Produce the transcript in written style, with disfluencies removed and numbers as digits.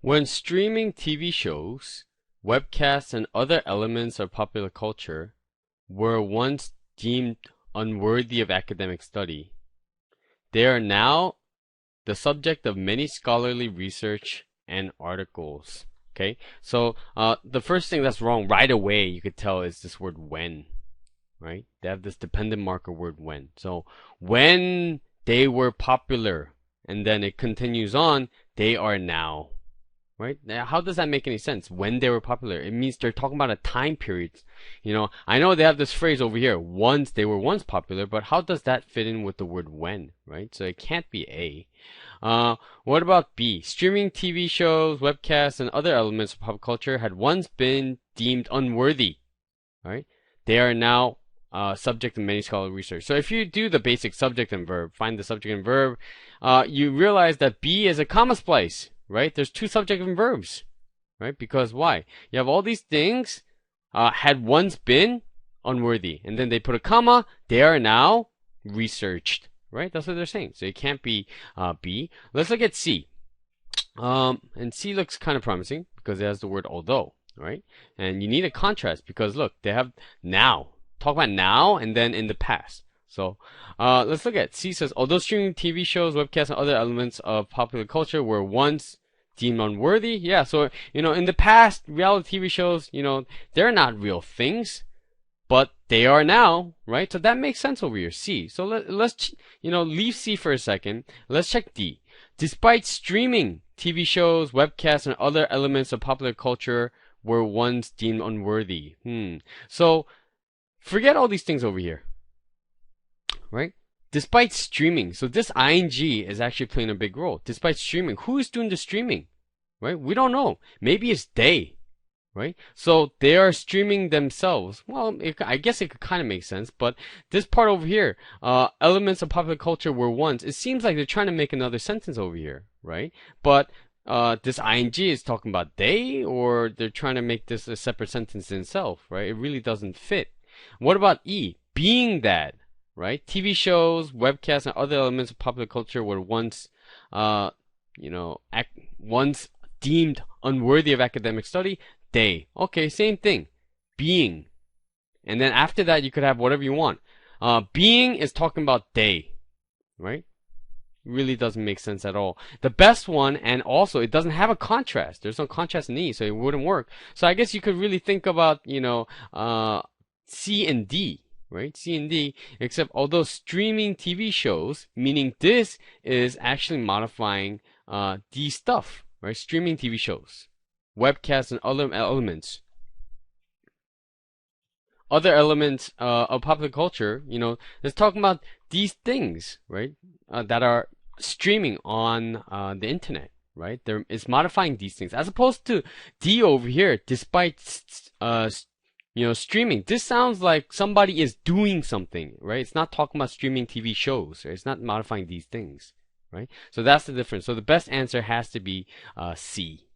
When streaming TV shows, webcasts, and other elements of popular culture were once deemed unworthy of academic study, they are now the subject of many scholarly research and articles. Okay, so the first thing that's wrong right away, you could tell, is this word when, right? They have this dependent marker word when. So when they were popular, and then it continues on, they are now. Right? Now, how does that make any sense? When they were popular, it means they're talking about a time period. I know they have this phrase over here, once they were once popular, but how does that fit in with the word when, right? So it can't be A. What about B? Streaming TV shows, webcasts, and other elements of pop culture had once been deemed unworthy, right? They are now subject to many scholarly research. So if you do the basic subject and verb, find the subject and verb, you realize that B is a comma splice. Right? There's two subject and verbs, right? Because why? You have all these things had once been unworthy, and then they put a comma. They are now researched, right? That's what they're saying. So it can't be B. Let's look at C. And C looks kind of promising because it has the word although, right? And you need a contrast because look, they have now. Talk about now and then in the past. So let's look at C. Says, although streaming TV shows, webcasts, and other elements of popular culture were once deemed unworthy, yeah, so in the past, reality TV shows, they're not real things, but they are now, right? So that makes sense over here, C. So let's leave C for a second. Let's check D. Despite streaming TV shows, webcasts, and other elements of popular culture were once deemed unworthy. So forget all these things over here. Right? Despite streaming. So this ing is actually playing a big role. Despite streaming. Who is doing the streaming? Right? We don't know. Maybe it's they. Right? So they are streaming themselves. Well, I guess it could kind of make sense. But this part over here, elements of popular culture were once. It seems like they're trying to make another sentence over here. Right? But this ing is talking about they, or they're trying to make this a separate sentence in itself. Right? It really doesn't fit. What about E? Being that. Right? TV shows, webcasts, and other elements of popular culture were once, once deemed unworthy of academic study. They. Okay, same thing. Being. And then after that, you could have whatever you want. Being is talking about they. Right? Really doesn't make sense at all. The best one, and also it doesn't have a contrast. There's no contrast in E, so it wouldn't work. So I guess you could really think about, C and D. Right? C and D, except although streaming TV shows, meaning this is actually modifying D stuff, right? Streaming TV shows, webcasts, and other elements. Other elements of popular culture, it's talking about these things, right? That are streaming on the internet, right? It's modifying these things, as opposed to D over here, despite streaming. This sounds like somebody is doing something, right? It's not talking about streaming TV shows. Right? It's not modifying these things, right? So that's the difference. So the best answer has to be C.